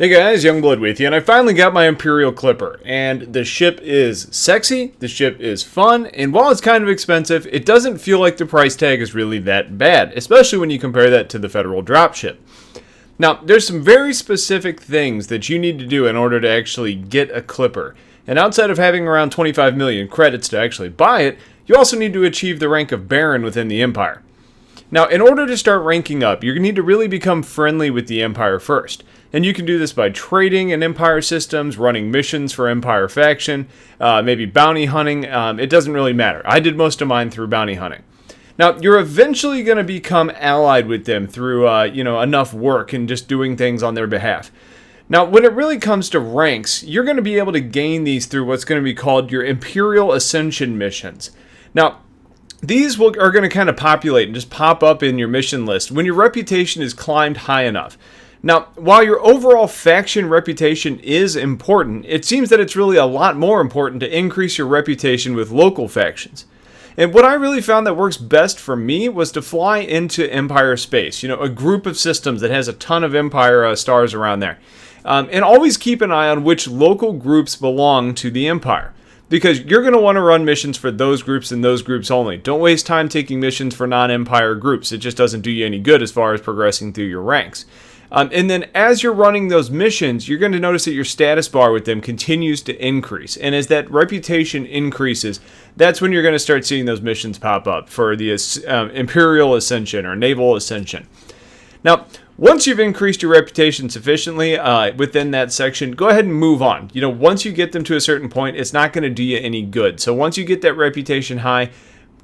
Hey guys, Youngblood with you, and I finally got my Imperial Clipper, and the ship is sexy, the ship is fun, and while it's kind of expensive, it doesn't feel like the price tag is really that bad, especially when you compare that to the Federal dropship. Now, there's some very specific things that you need to do in order to actually get a Clipper, and outside of having around 25 million credits to actually buy it, you also need to achieve the rank of Baron within the Empire. Now, in order to start ranking up, you need to really become friendly with the Empire first. And you can do this by trading in Empire systems, running missions for Empire faction, maybe bounty hunting. It doesn't really matter. I did most of mine through bounty hunting. Now, you're eventually going to become allied with them through, enough work and just doing things on their behalf. Now, when it really comes to ranks, you're going to be able to gain these through what's going to be called your Imperial Ascension missions. Now, these are going to kind of populate and just pop up in your mission list when your reputation is climbed high enough. Now, while your overall faction reputation is important, it seems that it's really a lot more important to increase your reputation with local factions. And what I really found that works best for me was to fly into Empire space, a group of systems that has a ton of Empire stars around there. And always keep an eye on which local groups belong to the Empire, because you're going to want to run missions for those groups and those groups only. Don't waste time taking missions for non-Empire groups. It just doesn't do you any good as far as progressing through your ranks. And then as you're running those missions, you're going to notice that your status bar with them continues to increase. And as that reputation increases, that's when you're going to start seeing those missions pop up for the Imperial Ascension or Naval Ascension. Now, once you've increased your reputation sufficiently within that section, go ahead and move on. Once you get them to a certain point, it's not going to do you any good. So once you get that reputation high,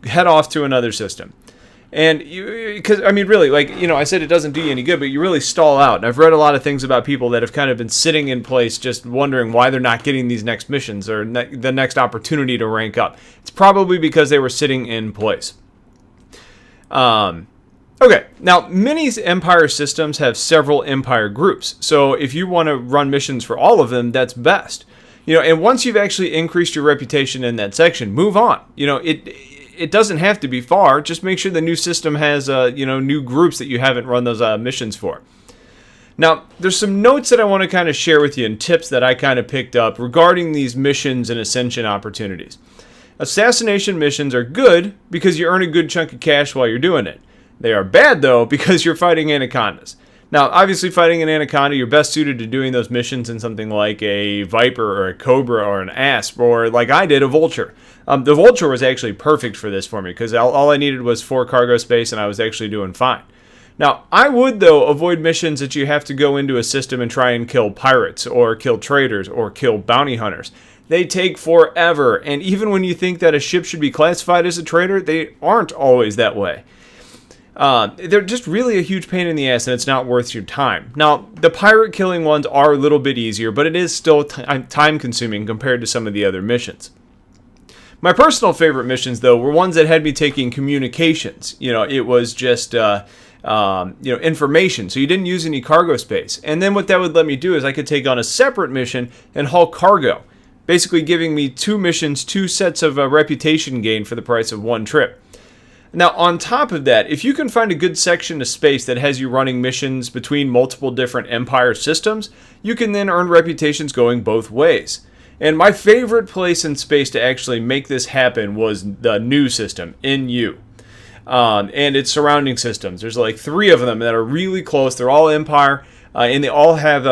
head off to another system. And I said it doesn't do you any good, but you really stall out. And I've read a lot of things about people that have kind of been sitting in place just wondering why they're not getting these next missions or the next opportunity to rank up. It's probably because they were sitting in place. Okay, now many Empire systems have several Empire groups. So if you want to run missions for all of them, that's best. And once you've actually increased your reputation in that section, move on. It doesn't have to be far. Just make sure the new system has, new groups that you haven't run those missions for. Now, there's some notes that I want to kind of share with you and tips that I kind of picked up regarding these missions and ascension opportunities. Assassination missions are good because you earn a good chunk of cash while you're doing it. They are bad, though, because you're fighting anacondas. Now, obviously, fighting an anaconda, you're best suited to doing those missions in something like a viper or a cobra or an asp, or like I did, a vulture. The vulture was actually perfect for this for me because all I needed was 4 cargo space and I was actually doing fine. Now, I would, though, avoid missions that you have to go into a system and try and kill pirates or kill traders or kill bounty hunters. They take forever, and even when you think that a ship should be classified as a trader, they aren't always that way. They're just really a huge pain in the ass, and it's not worth your time. Now, the pirate killing ones are a little bit easier, but it is still time consuming compared to some of the other missions. My personal favorite missions, though, were ones that had me taking communications. It was just information, so you didn't use any cargo space. And then what that would let me do is I could take on a separate mission and haul cargo, basically giving me 2 missions, 2 sets of reputation gain for the price of 1 trip. Now, on top of that, if you can find a good section of space that has you running missions between multiple different Empire systems, you can then earn reputations going both ways. And my favorite place in space to actually make this happen was the new system, NU. And its surrounding systems. There's like 3 of them that are really close. They're all Empire, and they all have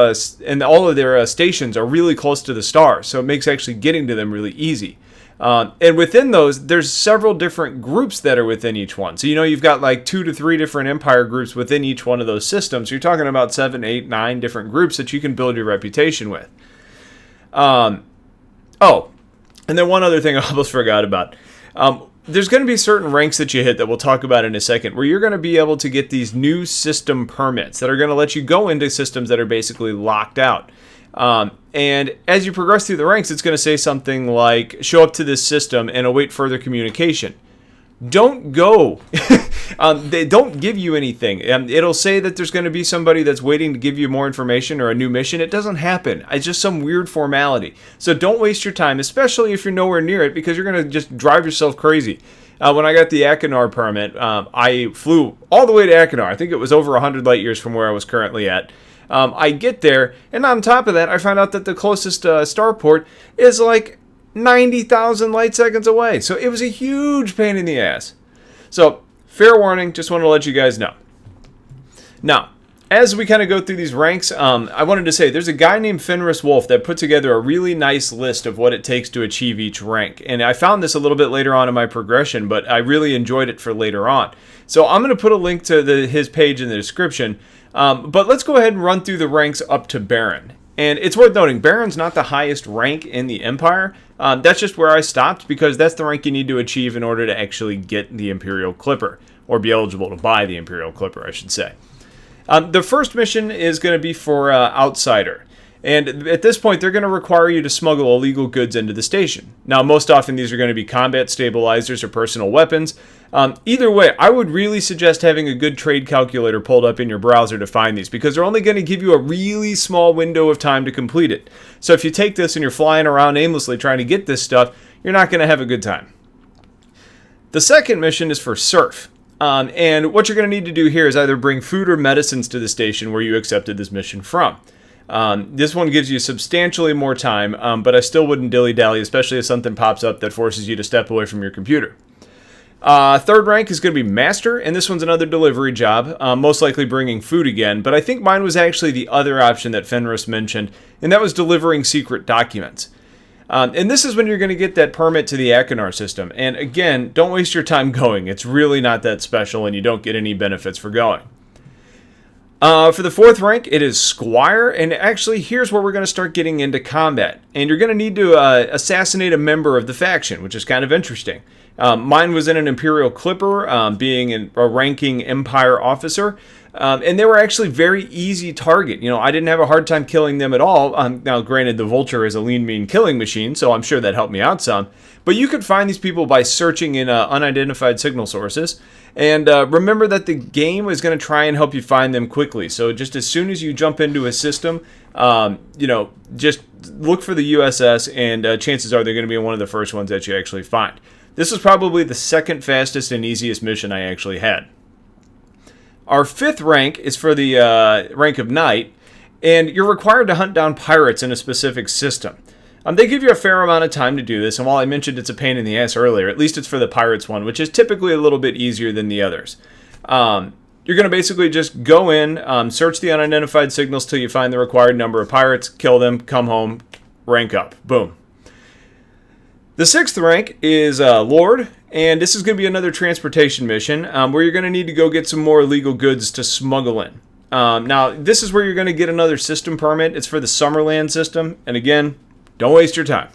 and all of their stations are really close to the stars. So it makes actually getting to them really easy. And within those, there's several different groups that are within each one. So, you've got like 2 to 3 different Empire groups within each one of those systems. You're talking about 7, 8, 9 different groups that you can build your reputation with. And then one other thing I almost forgot about. There's going to be certain ranks that you hit that we'll talk about in a second where you're going to be able to get these new system permits that are going to let you go into systems that are basically locked out. And as you progress through the ranks, it's going to say something like, show up to this system and await further communication. Don't go. They don't give you anything. It'll say that there's going to be somebody that's waiting to give you more information or a new mission. It doesn't happen. It's just some weird formality. So don't waste your time, especially if you're nowhere near it, because you're going to just drive yourself crazy. When I got the Achenar permit, I flew all the way to Achenar. I think it was over 100 light years from where I was currently at. I get there, and on top of that, I find out that the closest starport is like 90,000 light seconds away. So it was a huge pain in the ass. So, fair warning, just want to let you guys know. Now, as we kind of go through these ranks, I wanted to say there's a guy named Fenris that put together a really nice list of what it takes to achieve each rank. And I found this a little bit later on in my progression, but I really enjoyed it for later on. So I'm going to put a link to his page in the description. But let's go ahead and run through the ranks up to Baron. And it's worth noting, Baron's not the highest rank in the Empire. That's just where I stopped, because that's the rank you need to achieve in order to actually get the Imperial Clipper, or be eligible to buy the Imperial Clipper, I should say. The first mission is going to be for Outsider. And at this point, they're going to require you to smuggle illegal goods into the station. Now, most often these are going to be combat stabilizers or personal weapons. Either way, I would really suggest having a good trade calculator pulled up in your browser to find these, because they're only going to give you a really small window of time to complete it. So if you take this and you're flying around aimlessly trying to get this stuff, you're not going to have a good time. The second mission is for Surf. And what you're going to need to do here is either bring food or medicines to the station where you accepted this mission from. This one gives you substantially more time, but I still wouldn't dilly-dally, especially if something pops up that forces you to step away from your computer. Third rank is going to be Master, and this one's another delivery job, most likely bringing food again, but I think mine was actually the other option that Fenris mentioned, and that was delivering secret documents. And this is when you're going to get that permit to the Achenar system, and again, don't waste your time going. It's really not that special, and you don't get any benefits for going. For the fourth rank, it is Squire, and actually here's where we're going to start getting into combat. And you're going to need to assassinate a member of the faction, which is kind of interesting. Mine was in an Imperial Clipper, being a ranking Empire officer, and they were actually very easy target. You know, I didn't have a hard time killing them at all. Now, granted, the Vulture is a lean, mean killing machine, so I'm sure that helped me out some. But you could find these people by searching in unidentified signal sources. And remember that the game is going to try and help you find them quickly. So just as soon as you jump into a system, just look for the USS, and chances are they're going to be one of the first ones that you actually find. This was probably the second fastest and easiest mission I actually had. Our fifth rank is for the rank of Knight, and you're required to hunt down pirates in a specific system. They give you a fair amount of time to do this, and while I mentioned it's a pain in the ass earlier, at least it's for the pirates one, which is typically a little bit easier than the others. You're going to basically just go in, search the unidentified signals till you find the required number of pirates, kill them, come home, rank up. Boom. The sixth rank is Lord, and this is going to be another transportation mission where you're going to need to go get some more illegal goods to smuggle in. Now, this is where you're going to get another system permit. It's for the Summerland system, and again, don't waste your time.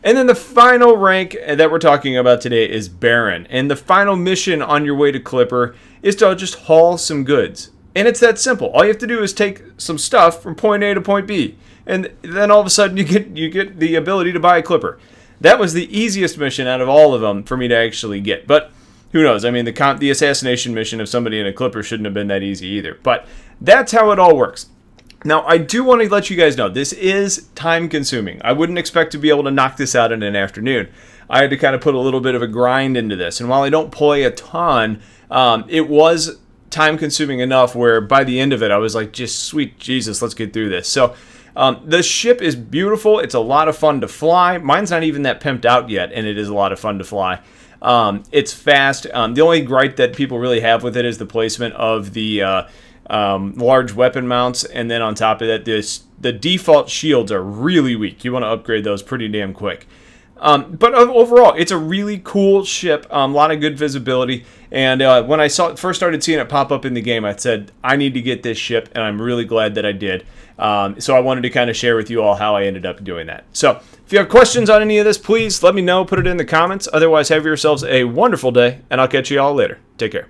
And then the final rank that we're talking about today is Baron. And the final mission on your way to Clipper is to just haul some goods. And it's that simple. All you have to do is take some stuff from point A to point B. And then all of a sudden you get the ability to buy a Clipper. That was the easiest mission out of all of them for me to actually get. But who knows? I mean, the assassination mission of somebody in a Clipper shouldn't have been that easy either. But that's how it all works. Now, I do want to let you guys know, this is time-consuming. I wouldn't expect to be able to knock this out in an afternoon. I had to kind of put a little bit of a grind into this. And while I don't play a ton, it was time-consuming enough where by the end of it, I was like, just sweet Jesus, let's get through this. So the ship is beautiful. It's a lot of fun to fly. Mine's not even that pimped out yet, and it is a lot of fun to fly. It's fast. The only gripe that people really have with it is the placement of the large weapon mounts, and then on top of that, the default shields are really weak. You want to upgrade those pretty damn quick. But overall, it's a really cool ship, a lot of good visibility, and when I first started seeing it pop up in the game, I said, I need to get this ship, and I'm really glad that I did. So I wanted to kind of share with you all how I ended up doing that. So if you have questions on any of this, please let me know, put it in the comments. Otherwise, have yourselves a wonderful day, and I'll catch you all later. Take care.